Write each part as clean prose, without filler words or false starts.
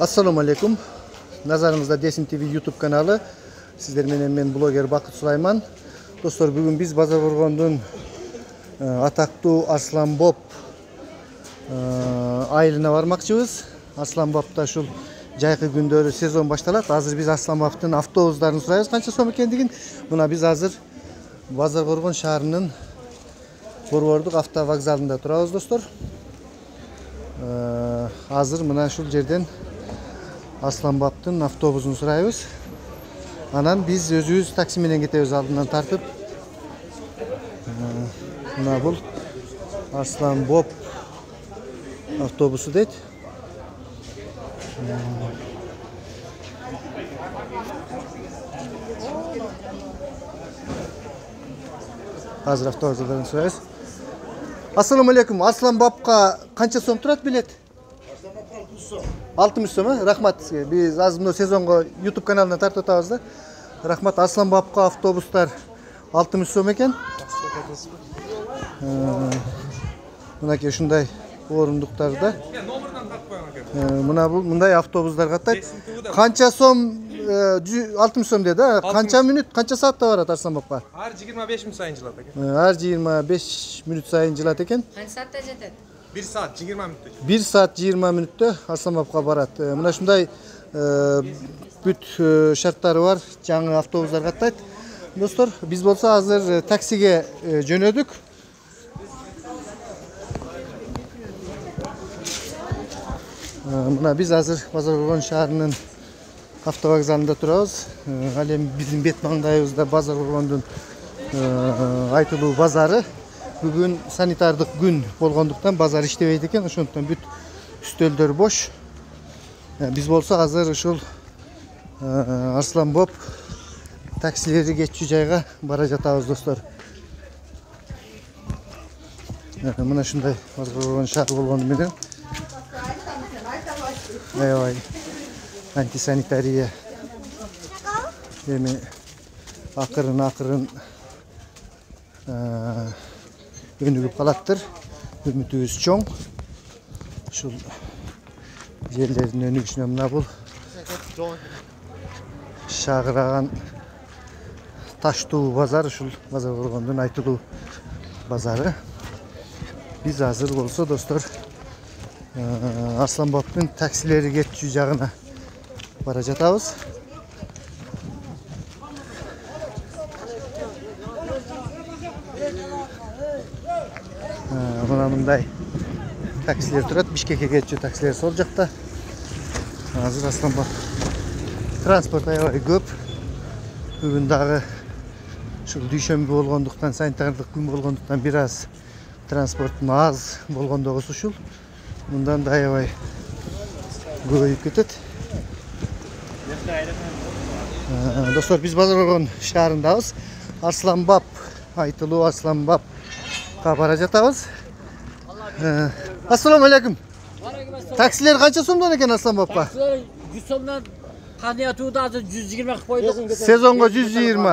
Assalamu alaikum. Nazarınızda Desin TV YouTube kanalı. Sizler men blogger Bakıt Sulayman. Dostlar, bugün biz Bazarborgon'un ataklı Arslan Bob ayılına varmakçıyız. Arslan Bob'da şu jayqı gündörü sezon baştalat. Hazır biz Arslan Bob'un avtobuslarını surayız. Kança so'm ekendigin. Buna biz hazır Bazarborgon şahrının Borvorduk avtovokzalında turabız dostlar. Hazır mına şu yerden Arslan Bob'un avtobusunu surayız. Anan biz özümüz taksi menен ketebиz aldından tartıp. Mına bul Arslan Bob avtobusu deyt. Hazır avtobuslardan surayız. Assalamu alaikum. Arslan Bob'ga qancha so'm turadi bilet? Arslan Bob'ga 60 so'm. 60 so'm. Rahmat. Biz azmno sezonga YouTube kanalına tartib o'tabizda. Rahmat. Arslan Bob'ga avtobuslar 60 so'm ekan. Mınaki şunday orunduklarda. Mınday avtobuslar qatayt. Qancha so'm 60 so'm dedi. Qancha minut, qancha soatda boradi Arslan Bob'ga? Har 25 minut sayın jilat ekan. Har 25 minut sayın jilat ekan. Qancha soatda jetadi? 1 saat 20 minutda. 1 saat 20 minutda Arslan Bob'ga boradi. Mına şunday büt şartları var. Жаңы avtobuslar qatayt. Dostlar, biz bolsa hazır taksiga jönödük. Mına biz hazır Bazarborgon şahrının avtovokzalında turabız. Alem bizim bet mаңдайыбызda Bazarborgondун айтылуу базары. Бүгүн санитардык күн болгондуктан базар иштебейт экен. Ошондуктан бүт үстөлдөр бош. Biz bolsa hazır ушул Arslan Bob taksileri geçici jayga bara жатабыз достор. Mına şunday Bazarborgon şahri болгону менен aябай антисанитария эми акырын өнүгүп калаттыр. Үмүтүбүз чоң. Ушул жерлердин өнүгүшүнө мына бул шагыраган таштуу базар, ушул Bazarborgondун айтылуу базары. Biz hazır bolsa dostlar Arslan Bob'un taksileri geçici jagына bara жатабыз. Mına mындай taksiler turат. Bişkekке geçici taksiler sol jakta. Hazır Arslan Bob transport aябай көп. Бүгүн дагы ушул дүйшөмбү болгондуктан, санитардык күн болгондуктан бир аз transportun az болгондогу ушул. Bundan da aябай көбөйүп кетет. Dostlar, biz Bazarborgon şahrındayız. Arslan Bob айтылуу Arslan Bob'ga bara жатабыз. Assalamu alaikum. Taksiler qancha so'mdan ekan Arslan Bob'ga? 100 so'mdan qaniyatuda hozir 120 qilib qo'ydik. Sezonga 120.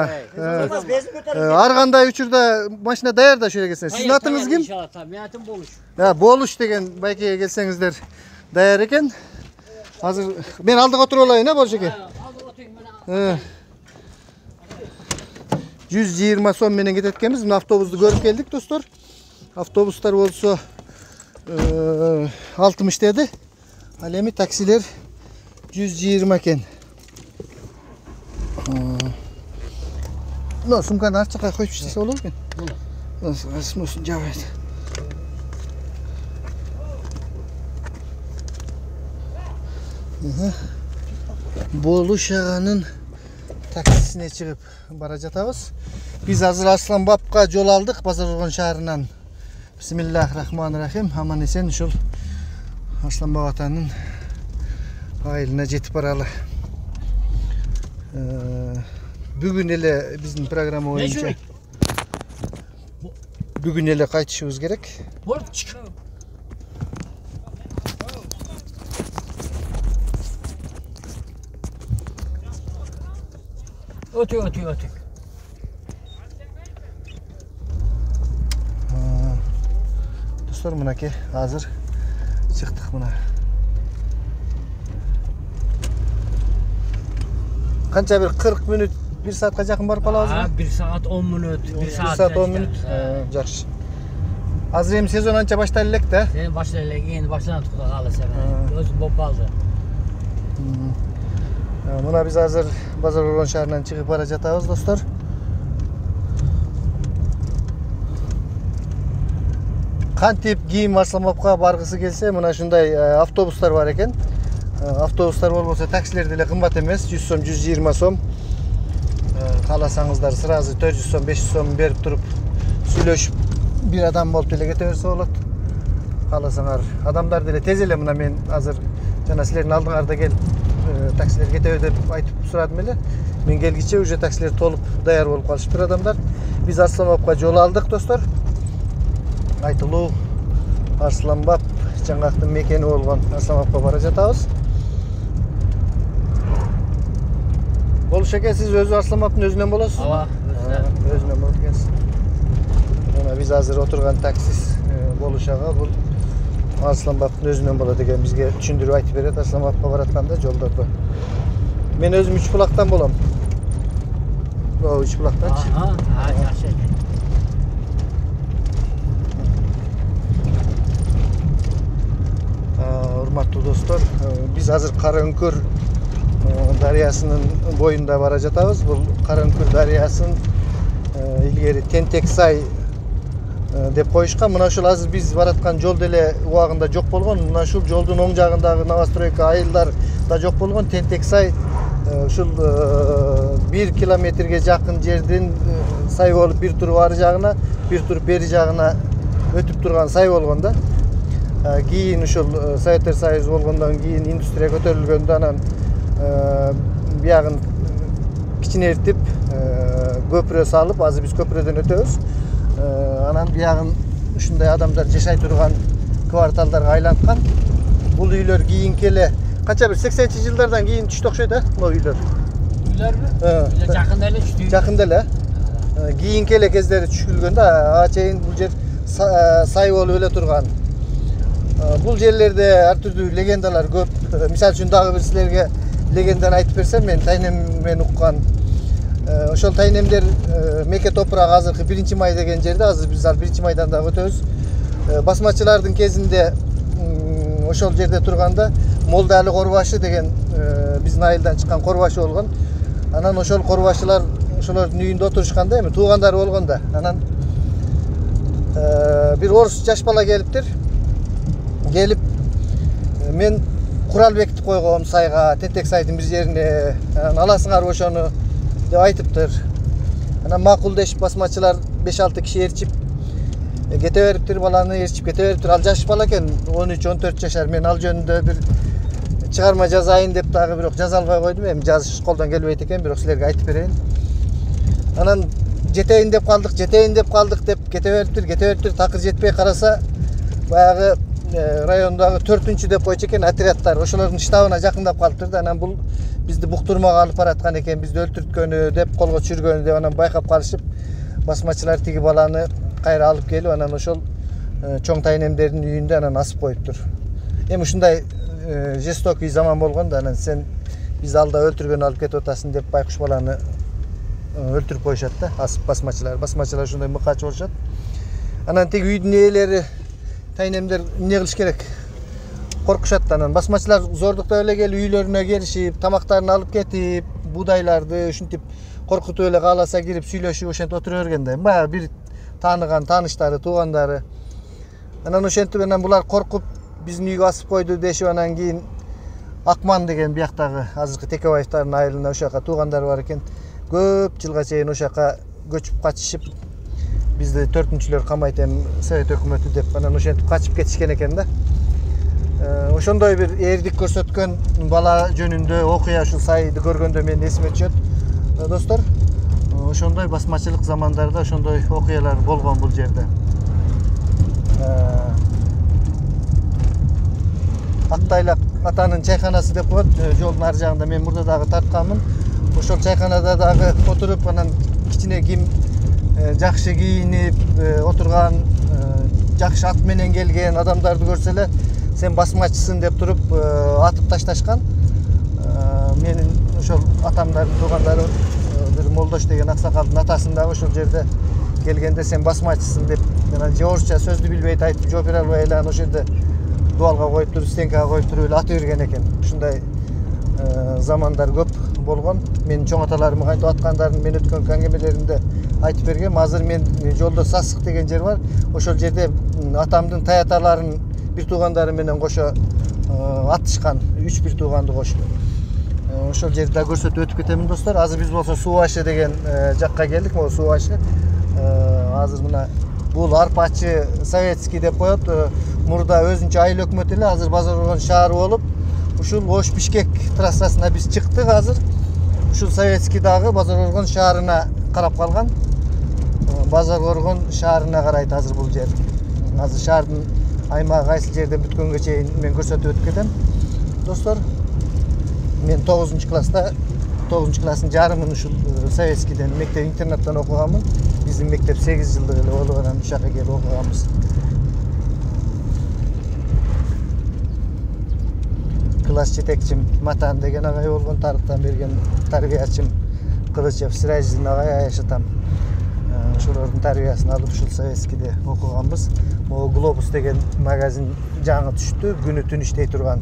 Har qanday uchurda mashina dayar da şöyle gelseniz. Sizin atınız kim? İnşallah tabii. Men atım Boluş. Ha, Boluş degen baykiye gelsengizler dayar eken. Hazır ben aldık oturup olayım ne Boluş eke? Aldık oturayım ben. 120 so'm menen ketetkemiz. Mına avtobusdu görüp geldik dostlar. Avtobuslar bolsa 60 dedi. Alemi taksiler 120 eken. No, sumkani archaqa qo'yib ishlasa bo'larkan. Nasıl cavab. Boluş ağanın taksisine çıkıp bara жатабыз. Biz hazır Arslan Bob'ga yol aldık Bazarborgon şahrından. Bismillahirrahmanirrahim. Aman esen uşul Arslan Bob atanın ayılına jetip baralı. Bugün ele bizim program boyunca bugün ele qaytışыбыз gerek. Bolup çık. Ötü. Dostlar, mınaki hazır çıktık buna. Kança bir 40 minut 1 saatga jakın barıp kalabızbı? Ha, 1 saat 10 minut, 1 1 saat. saat 10 minut. Jakşı. Azыр эми сезон анча башталып элек да. Sen başlayla endi başlanat kalırsa ben. Özüm bop kaldı. Mına biz azыр Bazar Orgon şаарынан чыгып бара жатабыз, достор. Кантип кийим арзанбапка баргысы келсе, мына ушундай автобустар бар экен. Автобустар болбосо таксилер деле кымбат эмес, 100 сом, 120 сом. Кааласаңыздар сразу 400 сом, 500 сом берип туруп сүйлөшүп bir adam болуп деле кете берсе болот. Кааласаңар, адамдар деле тез эле мына мен азыр жана силердин алдыңарда келип таксилер кетеби деп айтып сурадым эле. Мен келгиче уже таксилер толуп даяр болуп калышыптыр адамдар. Биз Арсланбапка жол алдык, достор. Айтылуу Арсланбап жаңактын мекени болгон Арсланбапка бара жатабыз. Болуш экен, сиз өзү Арсланбаптын өзүнөн болосуз? Ооба, өзүнөн болот экенсиз. Мына биз азыр отурган таксист болушага бул Арсланбаптын өзүнөн болот экен. Бизге түшүндүрүп айтып берет Арсланбапка баратканда жолдордо. Мен өзүм Үч булактан болом. Үч булактанчы. Жакшы экен. Урматтуу достор, биз азыр Кара Үңкүр дарыясынын боюнда бара жатабыз. Бул Кара Үңкүр дарыясын илгери Тентек сай деп коюшкан. Мына ушул азыр биз бараткан жол деле убагында жок болгон. Мына ушул жолдун оң жагындагы новостройка айылдар да жок болгон. Тентек сай ушул 1 километрге жакын жердин сай болуп бир туруп ары жагына, бир туруп бери жагына өтүп турган сай болгон да. Кийин ушул Советтер Союзу болгондон кийин индустрия көтөрүлгөндө анан биягын кичинертип көпүрө салып, азыр биз көпүрөдөн өтөбүз. Анан биягын ушундай адамдар жашай турган кварталдарга айланткан. Бул үйлөр кийинки эле канча бир 80-жылдардан кийин түштү окшойт, бул үйлөр. Үйлөрбү? Жакында эле түштү. Жакында эле. Кийинки эле кездери түшүлгөн да, ага чейин бул жер сай болуп эле турган. Бул жерлерде ар түрдүү легендалар көп. Мисалы үчүн дагы бир силерге легенданы айтып берсем, мен тайнеммен уккан. Ошол тайнемдер Меке топурак азыркы 1-май деген жерде, азыр биз ал 1-майдан да өтөбүз. Басмачылардын кезинде ошол жерде турганда Молдали Корбашы деген биздин айылдан чыккан корбашы болгон. Анан ошол корбашылар ошолордун үйүндө отурушканда, эми туугандары болгондо. Анан бир орус жаш бала келиптир. Gelip men kural bekitip koyğum sayga, Tentек сайдын bir жерине, alasыңар ошону деп айтыптыр. Анан макул дешип басмачылар 5-6 киши ээрчип кете бериптир, баланы ээрчип кете бериптир. Ал жаш бала экен, 13-14 жашар. Мен ал жөнүндө бир чыгарма жазайын деп дагы бирок жаза албай койдум. Эми жазыш колдон келбейт экен, бирок силерге айтып берейин. Анан жетейин деп калдык деп кете бериптир, такыр жетпей караса баягы райондагы 4-чү деп койчу экен отряддар ошолордун штабына жакындап калыптыр да. Анан бул бизди буктурмага алып бараткан экен, бизди өлтүрткөнү деп, колго түшүргөнү деп анан байкап калышып, басмачылар тиги баланы кайра алып келип, анан ошол чоң тайнемдердин үйүндө анан асып коюптур. Эми ушундай жестокий заман болгон да, анан сен биз алда өлтүргөн алып кетип атасың деп байкуш баланы өлтүрүп коюшат да, асып басмачылар. Басмачылар ушундай мыкач болушат. Анан тиги үйдүн ээлери тайнемдер эмне кылыш керек? Коркушат. Анан басмачылар зордуктап эле келип үйлөрүнө келишип, тамактарын алып кетип, буудайларды ушинтип коркутуп эле кааласа кирип сүйлөшүп ошентип отура бергенде, баягы бир тааныган тааныштары, туугандары. Анан ошентип анан булар коркуп биздин үйгө асып койду дешип, анан кийин Акман деген бияктагы азыркы Текебаевдардын айылына ошака туугандары бар экен. Көп жылга чейин ошака көчүп качышып, бизди 4-чүлөр камайт эми Совет өкмөтү деп анан ошентип качып кетишкен экен да. Ошондой бир эрдик көрсөткөн бала жөнүндө окуя ушул сайды көргөндө мен эсиме түшөт, достор. Ошондой басмачылык замандарда ошондой окуялар болгон бул жерде. Актайлак атанын чайканасы деп коет, жолдун ар жагында мен мурда дагы тартканмын. Ошол чайканада дагы отуруп анан кичине ким жакшы кийинип отурган, жакшы ат менен келген адамдарды көрсө эле сен басмачысың деп туруп атып ташташкан. Менин ошол атамдардын туугандары бир Молдош деген аксакалдын атасын дагы ошол жерде келгенде сен басмачысың деп жана же орусча сөздү билбейт айтып жооп бере албай эле аны ошол жерде дуалга коюп туруп стенкага коюп туруп эле ата берген экен. Ушундай замандар көп болгон. Менин чоң аталарым кантип аткандарын мен өткөн каңгемелеримде айтып бергем. Азыр мен жолдо Сасык деген жер бар. Ошол жерде атамдын таяталарын бир туугандары менен кошо атышкан. 3 бир тууганды кошуп. Ошол жерди да көрсөтүп өтүп кетемин достор. Азыр биз болсо Суу башы деген жакка келдик. Могу Суу башы. Азыр мына бул Арпачы Советский деп коет. Мурда өзүнчө айыл өкмөт эле, азыр Базар Оргон шаары болуп, ушул Ош Бишкек трассасына биз чыктык азыр. Ушул Советский дагы Базар Оргон шаарына карап калган. Базар Оргон шаарына карайт азыр бул жер. Азыр шаардын аймагы кайсы жерден бүткөнгө чейин мен көрсөтүп өтүп кетем. Достор, мен 9-класста 9-класстын жарымын ушул Советскийден мектеп интернаттан окуганмын. Биздин мектеп 8 жылдык эле болуп анан ушул жака келип окуганбыз. Класс жетекчим Матан деген агай болгон, тарыктан берген тарбиячым Кылычев Сираждин агай Аяшатам. Ошолордун тарбиясын алып ушул Советскийде окуганбыз. Могу Глобус деген магазин жаңы түштү, күнү түн иштей турган.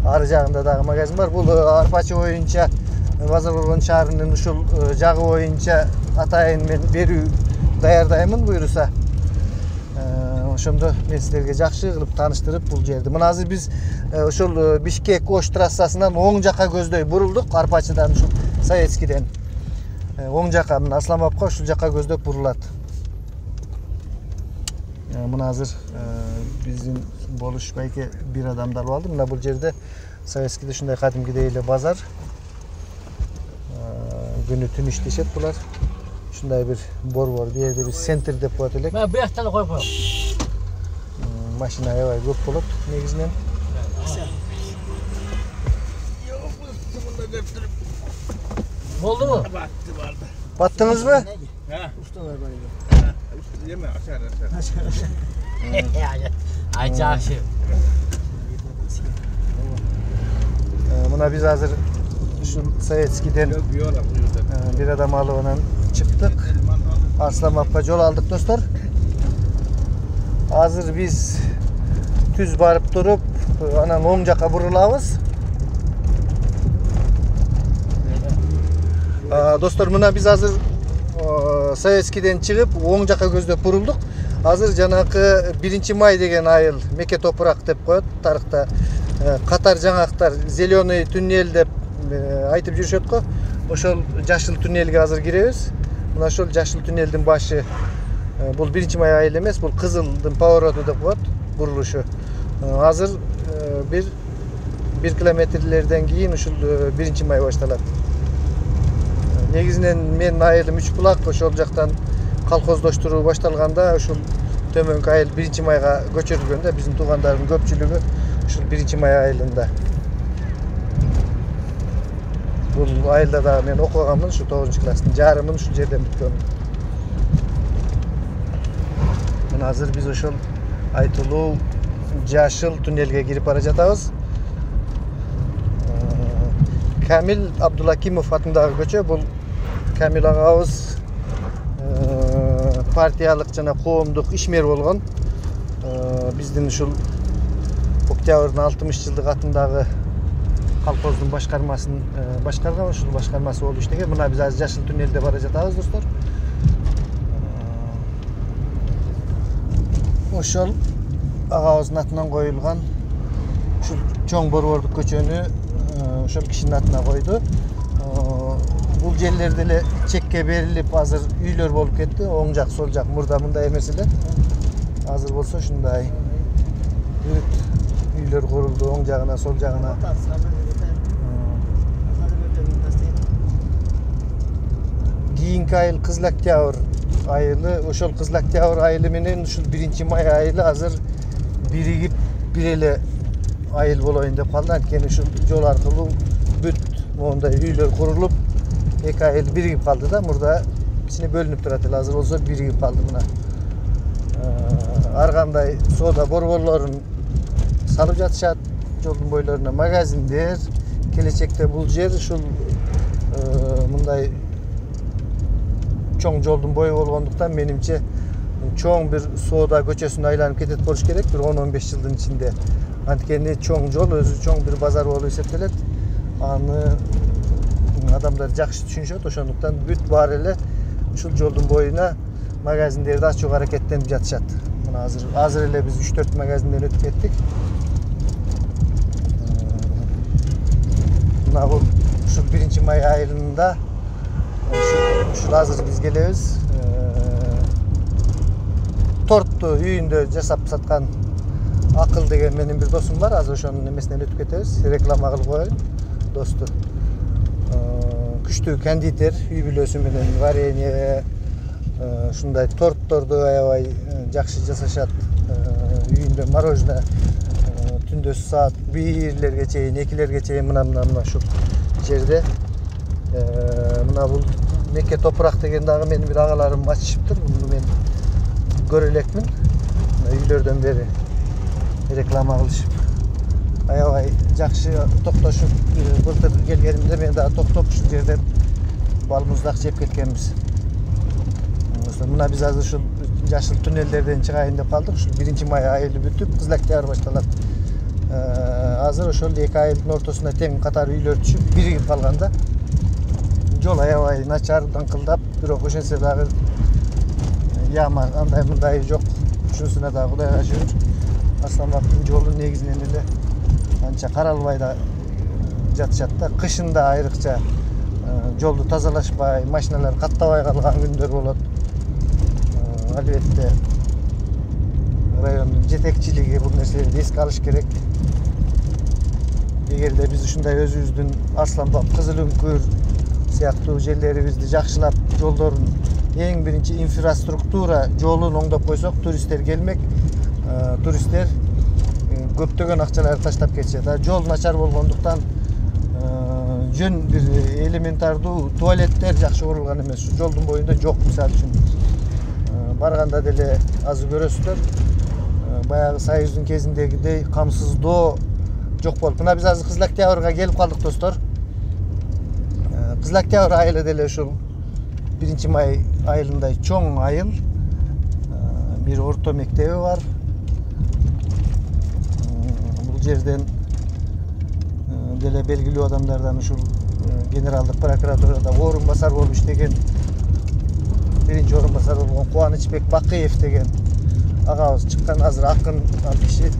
Ары жагында дагы магазин бар. Бул Арпачы боюнча Базар Оргон шаарынын ушул жагы боюнча атайын мен берүү даярдаймын буйруса. Ошондо мен силерге жакшы кылып тааныштырып бул жерди. Мына азыр биз ошол Бишкек Ош трассасынан оң жакка көздөй бурулдук, Арпачыдан ушул Советскийден. Оң жакка мына Асламапка ушул жакка көздөп бурулат. Мына азыр биздин болуш байке бир адамды алып алды. Мына бул жерде Советскийде ушундай кадимкидей эле базар. Күнү түн иштешет булар. Ушундай бир борбор, бу жерде биз центр деп коет элек. Мен бу жактан коюп коем. Машина аябай көп болот негизинен. Болдуму? Баттыңызбы? Yeme aşağı. Ay жакшы. Мына биз азыр ушул Советскийден бир адам алып анан чыктык. Арсламапка жол алдык достор. Азыр биз түз барып туруп, анан оң жакка бурулабыз. Достор, мына биз азыр Советскийден чыгып, оң жакка көздөп бурулдук. Азыр жанакы 1-май деген айыл, Меке топурак деп коет тарыхта. Катар жаңактар зеленый туннель деп айтып жүрүшөт го. Ошол жашыл туннелге азыр киребиз. Мына ошол жашыл туннелдин башы бул 1-май айыл эмес, бул Кызылдын повороту деп коет, бурулушу. Азыр 1 километрлерден кийин ушул 1-май башталат. Негизинен менин айылым Үч Булак, ошол жактан колхоздоштуруу башталганда ушул төмөнкү айыл 1-майга көчүрүлгөндө биздин туугандардын көпчүлүгү ушул 1-май айылында. Бул айылда да мен окуганмын, ушу 9-класстын жарымын ушул жерден бүткөн. Мына азыр биз ошол айтылуу жашыл туннелге кирип бара жатабыз. Камил Абдулакимов атындагы көчө. Бул Камил агабыз партиялык жана коомдук ишмер болгон. Биздин ушул Октябрдын 60 жылдык атындагы колхоздун башкармасын башкарган, ушул башкармасы болуп иштеген. Мына биз азыр жашыл туннелде бара жатабыз достор. Ошол агабыздын атынан коюлган ушул чоң борбордук көчөнү ошол кишинин атына койду. Бул жерлерде эле чекке берилип азыр үйлөр болуп кетти. Оң жак, сол жак мурда мындай эмес эле. Азыр болсо ушундай үйлөр курулду, оң жагына, сол жагына. Кийинки айыл Кызыл Октябрь айылы. Ошол Кызыл Октябрь айылы менен ушул 1-май айылы азыр биригип бир эле айыл болоюн деп калды. Анткени ушул жол аркылуу бүт мондай үйлөр курулуп, эки айыл биригип калды да. Мурда ичине бөлүнүп турат эле, азыр болсо биригип калды мына. Ар кандай соода борборлорун салып жатышат, жолдун бойлоруна магазиндер. Келечекте бул жер ушул мындай чоң жолдун бою болгондуктан менимче чоң бир соода көчөсүн айланып кетет болуш керек бир 10-15 жылдын ичинде. Анткени чоң жол өзү чоң бир базар болуп эсептелет. Аны адамдар жакшы түшүнүшөт, ошондуктан бүт баары эле ушул жолдун боюна магазиндерди ачууга аракеттенип жатышат. Мына азыр эле биз 3-4 магазинден өтүп кеттик. Мына бул ушул 1-май айылында ушул азыр биз келебиз. Торту үйүндө жасап саткан Акыл деген менин бир досум бар. Азыр ошонун эмесинен өтүп кетебиз. Реклама кылып коеюн досту. Күчтүү кондитер, үй бүлөсү менен варенье, ушундай тортторду аябай жакшы жасашат. Үйүндө мороженое түндө саат 1-лерге чейин, 2-лерге чейин мына ушул жерде. Мына бул Мекке Топурак деген дагы менин бир агаларым ачышыптыр. Муну мен көрө элекмин. Үйлөрдөн бери реклама кылышып. Аябай жакшы токтошуп, былтыр келгенимде мен дагы токтоп ушул жерден бал муздак жеп кеткенбиз. Мына биз азыр ушул жашыл туннелдерден чыгайын деп калдык. Ушул 1-май айылы бүтүп, Кызыл Октябрь башталат. Азыр ошол эки айылдын ортосуна тең катар үйлөр түшүп, биригип калганда жол аябай начар, даңкылдап, бирок ошентсе дагы яма андай мындай жок. Ушунусуна дагы Кудайга шүгүр. Асланбактын жолу негизинен эле анча каралбай да жатышат да. Кышында айрыкча жолду тазалашпай, машиналар каттабай калган күндөр болот. Албетте райондун жетекчилиги бул нерселерди эске алыш керек. Эгерде биз ушундай өзүбүздүн Арсланбак, Кызыл Үңкүр сыяктуу жерлерибизди жакшылап, жолдорун эң биринчи инфраструктура жолун оңдоп койсок, туристтер келмек. Туристтер көптөгөн акчаларды таштап кетишет. Жол начар болгондуктан жөн бир элементардуу туалеттер жакшы курулган эмес. Жолдун боюнда жок, мисалы үчүн. Барганда деле азыр көрөсүздөр. Баягы Союздун кезиндегидей камсыздоо жок болуп. Мына биз азыр Кызыл Октябрга келип калдык достор. Кызыл Октябрь айылы деле ушул 1-май айылындай чоң айыл. Бир орто мектеби бар. Бул жерден деле белгилүү адамдардан ушул генералдык прокуратурада орун басар болуп иштеген, биринчи орун басар болгон Кубанычбек Бакыев деген агабыз чыккан. Азыр акын киши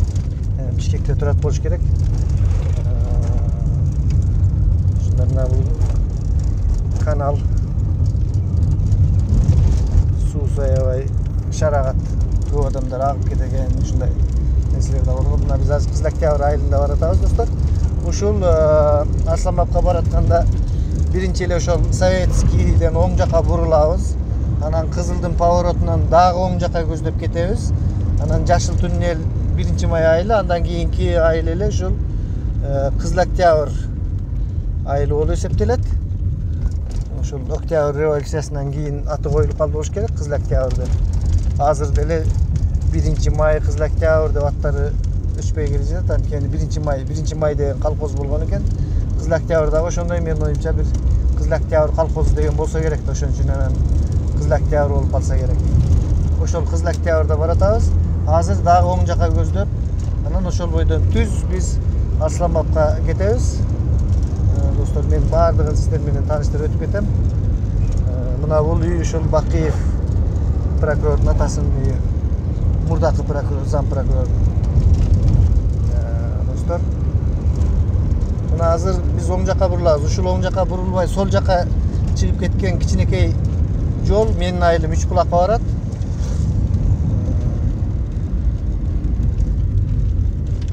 Бишкекте турат болуш керек. Ушунда бул канал суусу аябай шарагат, көп адамдар агып кетеген, ушундай нерселер да болгон. Мына биз азыр Кызыл Октябрь айылында баратабыз достор. Ушул Арсланбакка баратканда биринчи эле ошол Советскийден оң жака бурулабыз. Анан Кызылдын поворотунан дагы оң жака көздөп кетебиз. Анан жашыл туннел 1-май айылы, андан кийинки айыл эле ушул Кызыл Октябрь айылы болуп эсептелет. Ушул Октябрь революциясынан кийин аты коюлуп калды болуш керек Кызыл Октябрь деп. Азыр деле 1-май, Кызыл Октябрь деп аттары өчпөй келе жатат. Анткени 1-май деген колхоз болгон экен. Кызыл Октябрь дагы ошондой, менин оюмча бир Кызыл Октябрь колхозу деген болсо керек да, ошон үчүн анан Кызыл Октябрь болуп калса керек. Ошол Кызыл Октябрьда баратабыз. Азыр дагы оң жака көздөп, анан ошол бойдон түз биз Арсланбакка кетебиз. Достор, мен баардыгын сиздер менен тааныштырып өтүп кетем. Мына бул үй ушул Бакыев прокурордун атасынын үйү. Мурдакы прокурор, зам прокурор. Достор, мына азыр биз оң жака бурулабыз. Ушул оң жака бурулбай сол жака чыгып кеткен кичинекей жол менин айылым Үч Булакка барат.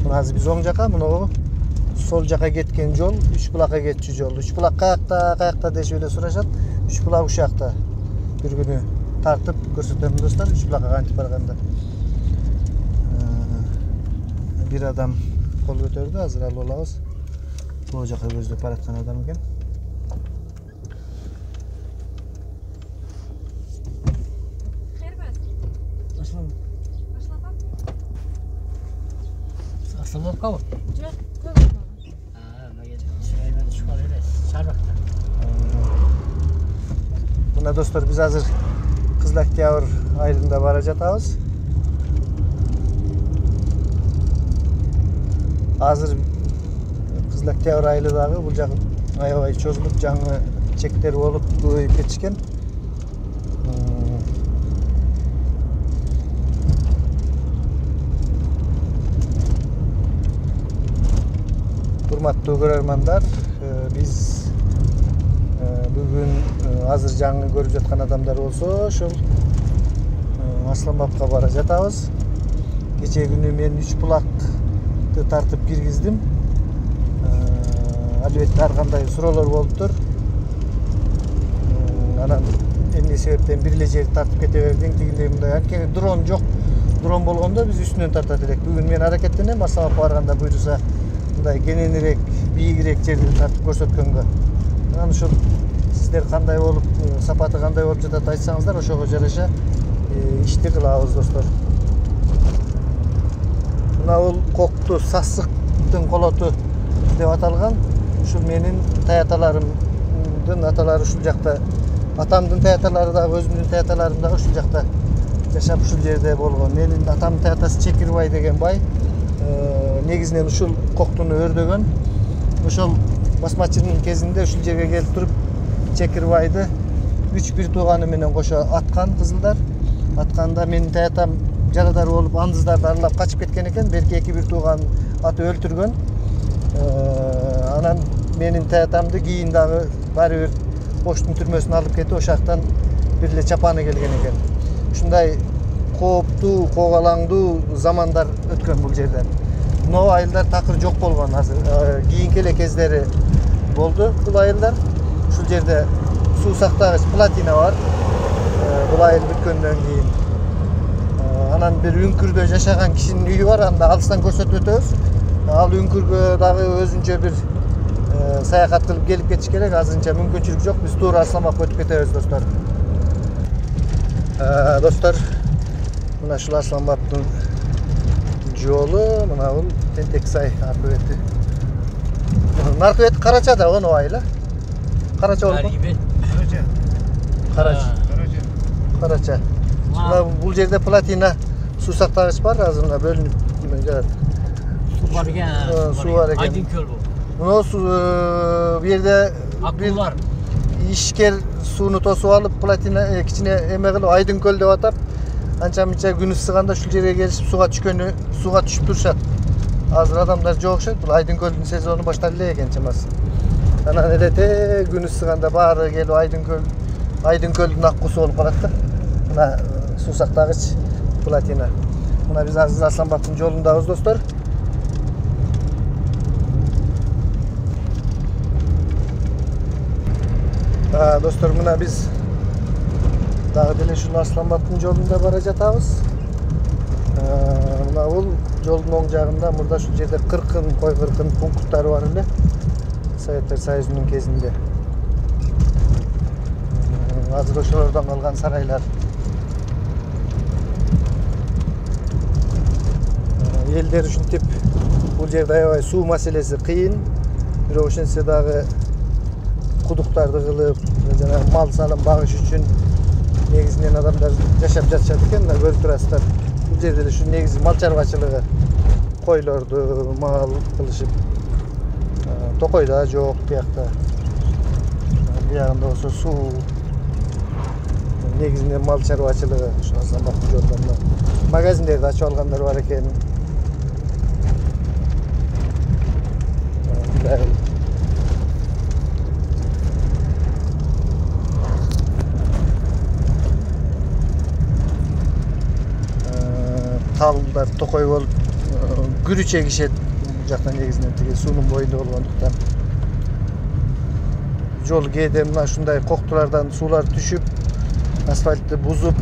Мына азыр биз оң жака, мына сол жака кеткен жол Үч Булакка кетчү жол. Үч Булак каякта дешип эле сурашат. Үч Булак ушакта. Бир күнү тартып көрсөтөм достор, Үч Булакка кантип барганда. Бир адам кол көтөрдү, азыр алып алабыз. Бул жака көздөп бараткан адам экен. Арсланбакка Жоқ, көп. Магазин Сүйраймен шыққан емес, Шарбақта. Dostlar biz hazır Kızıl Oktябрь ayında bara жатабыз. Hazır Kızıl Oktябрь ayı dagы бул жак аябай чозулуп жаңы чектер болуп көбөйүп кетишкен. Урматтуу көрөрмандар, биз бүгүн азыр жаңы көрүп жаткан адамдар болсо, ошол Асланбапка бара жатабыз. Кечээ күнү мен 3 булакты тартып киргиздим. Албетте ар кандай суроолор болуптур. Анан эмне себептен бир эле жерди тартып кете бердиң, тигиндей мындай. Анткени дрон жок. Дрон болгондо биз үстүнөн тартат элек. Бүгүн мен аракеттенем, Асланбапка барганда буйруса мындай кененирээк, бийигирээк жерди тартып көрсөткөнгө. Анан ушул сиздер кандай болуп, сапаты кандай болуп жатат айтсаңыздар, ошого жараша ишти кылабыз, достор. Мына бул кокту сасыктын колоту деп аталган. Ушул менин таяталарымдын аталары ушул жакта. Атамдын таяталары дагы, өзүмдүн таяталарым дагы ушул жакта жашап ушул жерде болгон. Менин атамдын таятасы Чекирбай деген бай. Негизинен ушул коктуну өрдөгөн. Ошол басмачынын кезинде ушул жерге келип туруп Чекирбайды 3 тууганы менен кошо аткан кызылдар. Атканда менин таятам жарадар болуп андыздарды аралап качып кеткен экен. Берки 2 тууган аты өлтүргөн. Анан менин таятамды кийин дагы баары бир Оштун түрмөсүнө алып кетип, ошактан бир эле чапаны келген экен. Ушундай кооптуу, когалаңдуу замандар өткөн бул жерден. Мына айылдар такыр жок болгон азыр. Кийинки эле кездери болду бул айылдар. Ушул жерде суу сактагыч плотина бар. Бул айыл бүткөндөн кийин. Анан бир үңкүрдө жашаган кишинин үйү бар, анда алыстан көрсөтүп өтөбүз. Ал үңкүргө дагы өзүнчө бир саякат кылып келип кетиш керек. Азырынча мүмкүнчүлүк жок. Биз туура Асланбапка өтүп кетебиз, достор. Достор, мына ушул Асланбаптын жолу, мына бул Тентексай аркы бети. Аркы бети Карача да ону айыл, Карача болуп. Карача. Мына бул жерде плотина суу сактагыч бар, азыр мына бөлүнүп жатат. Суу бар экен. Суу бар экен. Айдын көл бул. Мына бу жерде Акулар. ишкер сууну тосуп алып, плотина кичине эме кылып Айдын көл деп атап, анча-мынча күн ысыганда ушул жерге келишип сууга түшүп турушат. Азыр адамдар жок окшойт. Бул Айдын көлдүн сезону башталды эле экен чамасы. Анан элете күн ысыганда баары келип Айдын көлдүн аккусу болуп калат да. Мына суу сактагыч плотина. Мына биз азыр Асланбаптын жолундабыз, достор. Достор, мына биз дагы деле ушул Асланбаптын жолунда бара жатабыз. Мына бул жолдун оң жагында мурда ушул жерде кой кыркын пункттары бар эле. Советтер Союзунун кезинде. Азыр ошолордон калган сарайлар. Элдер ушинтип бул жерде аябай суу маселеси кыйын. Бирок ошентсе дагы кудуктарды кылып, жана мал салым багыш үчүн негизинен адамдар жашап жатышат экен. Мына көрүп турасыздар. Бул жерде эле ушу негизи мал чарбачылыгы, койлорду мал кылышып. Токой да жок биякта. Биягында болсо суу. Негизинен мал чарбачылыгы, ушу Асланбаптын жолунда магазиндерди ачып алгандар бар экен. Талдар токой болуп күрү чегишет. Бул жакта негизинен тиги суунун боюнда болгондуктан. Жол кээде мына ушундай коктулардан суулар түшүп, асфальтты бузуп,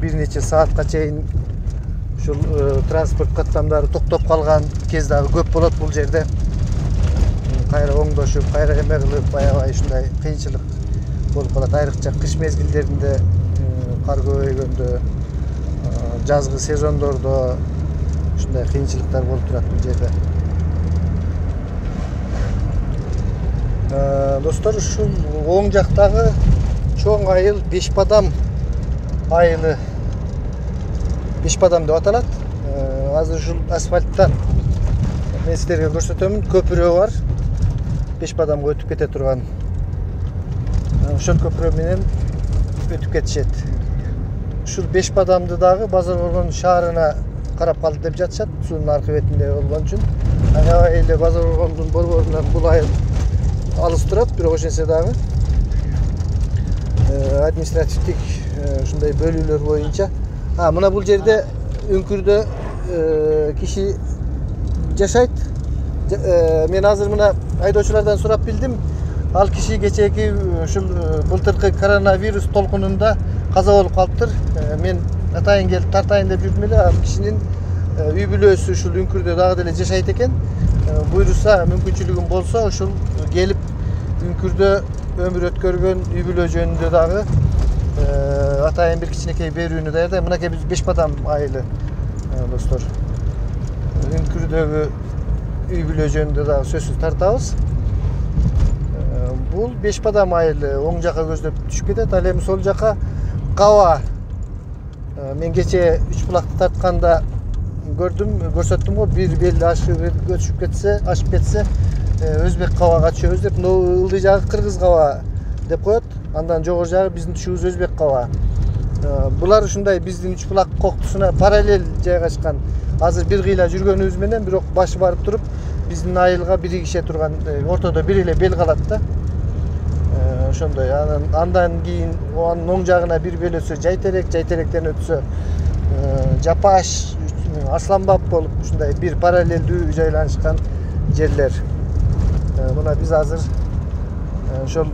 бир нече саатка чейин ушул транспорт каттамдары токтоп калган кез дагы көп болот бул жерде. Кайра оңдошуп, кайра эме кылып, аябай ушундай кыйынчылык болуп калат. Айрыкча кыш мезгилдеринде кар көбөйгөндө, жазгы сезондордо ушундай кыйынчылыктар болуп турат бул жерде. Достор, ушул оң жактагы Çoğun ayıl Beşbadam ayılı. Beşbadam деп аталат. Азыр ушул асфальттан мен силерге көрсөтөмүн. Көпүрө бар. Бешбадамга өтүп кете турган. Ошол көпүрө менен өтүп кетишет. Ушул Бешбадамды дагы Базар Борбордун шаарына карап калды деп жатышат. Суунун аркы бетинде болгон үчүн. Аябай эле Базар Борбордун борборунан бул айыл алыс турат, бирок ошентсе дагы административдик ушундай бөлүүлөр боюнча. Мына бул жерде Үңкүрдө киши жашайт. Мен азыр мына айдоочулардан сурап билдим. Ал киши кечээки ушул былтыркы коронавирус толкунунда каза болуп калыптыр. Мен атайын келип тартайын деп жүрдүм эле. Ал кишинин үй бүлөсү ушул Үңкүрдө дагы деле жашайт экен. Буйруса, мүмкүнчүлүгүм болсо ушул келип Үңкүрдө өмүр өткөргөн үй бүлө жөнүндө дагы атайын бир кичинекей берүүнү даярдайм. Мынакей биз Бешбадам айылы достор. Үңкүрдөгү үй бүлө жөнүндө дагы сөзсүз тартабыз. Бул Бешбадам айылы оң жака көздөп түшүп кетет. Ал эми сол жака Каба. Мен кече үч булакты тартканда көрсөттүм го, бир бел ашып кетсе Өзбек Кабага түшөбүз деп, ылдый жагы Кыргыз Каба деп коет. Андан жогору жагы биздин түшүүбүз Өзбек Каба. Булар ушундай биздин үч булак коктусуна параллель жайгашкан. Азыр бир кыйла жүргөнүбүз менен бирок башы барып туруп биздин айылга биригише турган, ортодо бир эле бел калат да. Ошондой. Андан кийин анын оң жагына бир бел өтсө Жайтеректен өтсө Жапаш, Арсланбап болуп ушундай бир параллелдүү жайланышкан жерлер. Мына биз азыр ошол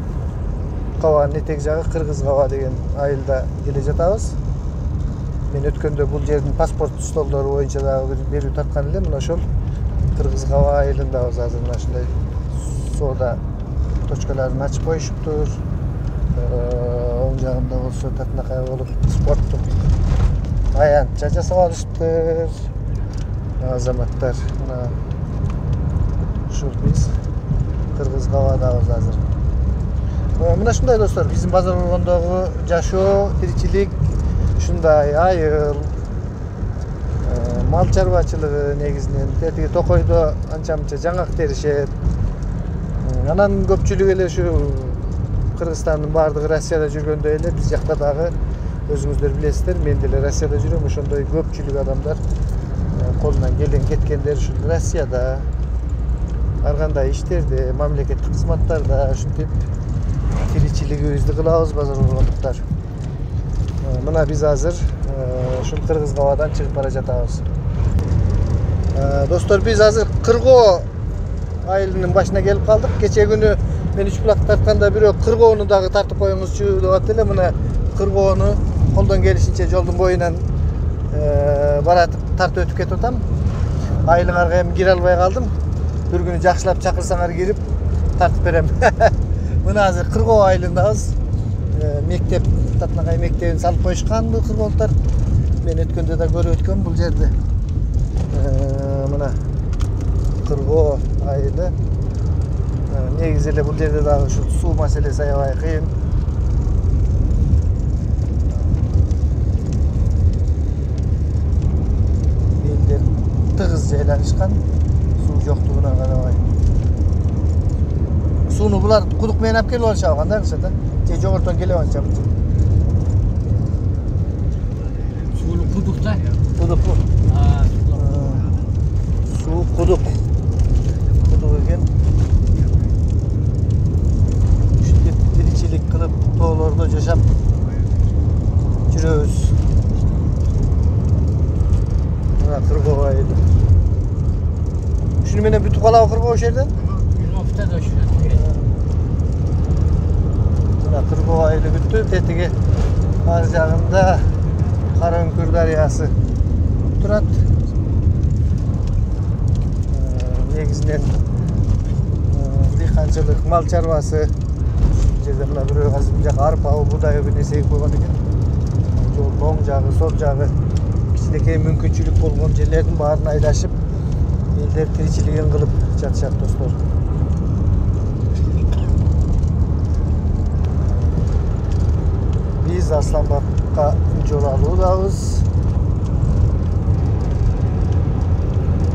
Кабанын этек жагы Кыргыз Каба деген айылда келе жатабыз. Мен өткөндө бул жердин паспорт столдору боюнча дагы бир берүү тарткан элем. Мына ошол Кыргыз Каба айылындабыз азыр. Мына ушундай соода точкаларын ачып коюшуптур. Оң жагында болсо татынакай болуп спорттук аянтча жасап алышыптыр азаматтар. Мына ушул биз Кыргыз Кабадабыз азыр. Мына ушундай достор, биздин Базар Борборундогу жашоо, тиричилик ушундай айыл, мал чарбачылыгы негизинен тетиги Токойдо анча-мынча жаңак теришет. Анан көпчүлүк эле ушу Кыргызстандын баардыгы Россияда жүргөндөй эле биз жакта дагы өзүңүздөр билесиздер, мен деле Россияда жүрөм. Ошондой көпчүлүк адамдар колунан келген кеткендер ушул Россияда ар кандай иштерде, мамлекеттик кызматтарда ушинтип тиричилигибизди кылабыз Базар Борборундуктар. Мына биз азыр ушул Кыргыз Кабадан чыгып бара жатабыз. Достор, биз азыр Кыргоо айылынын башына келип калдык. Кече күнү мен үч булак тартканда бирөө Кыргоону дагы тартып коюңузчу деп атты эле. Мына Кыргоону колдон келишинче жолдун боюнан баратып тартып өтүп кетип атам. Айылыңарга эми кире албай калдым. Bir günü жакшылап чакырсаңар кирип тартып берем. Мына азыр Кыргоо айылындабыз. Мектеп, Татынакай мектебин салып коюшканбы кыргоолуктар. Мен өткөндө да көрүп өткөм бул жерде. Мына Кыргоо айылы. Негизи эле бул жерде дагы ушул суу маселеси аябай кыйын. Элдер тыгыз жайланышкан. Жоқтугуна карабай. Сууну булар кудук менен алып келип алышабы кандай кылышат да? Же жогортон келип алышабы? Сууну кудукта. Кудук. Суу кудук. Кудук экен. Ушинтип тиричилик кылып тоолордо жашап жүрөбүз. Мына Кыргоо айылы. Şunu menен бүтүп калабы Кыргоо ошол жерден? Юрмовта да ошол. Мына Кыргоо айылы бүттү, тетиги ар жагында Кара Үңкүр дарыясы турат. Негизинен дыйканчылык, мал чарбасы. Бул жерде мына бирөө азыр бул жака арпа, буудай бир нерсе эгип койгон экен. Жолдун оң жагы, сол жагы кичинекей мүмкүнчүлүк болгон жерлердин баарын айдашып элдер тиричилигин кылып жатышат достор. Biz Arslanbak'a jol aludabız.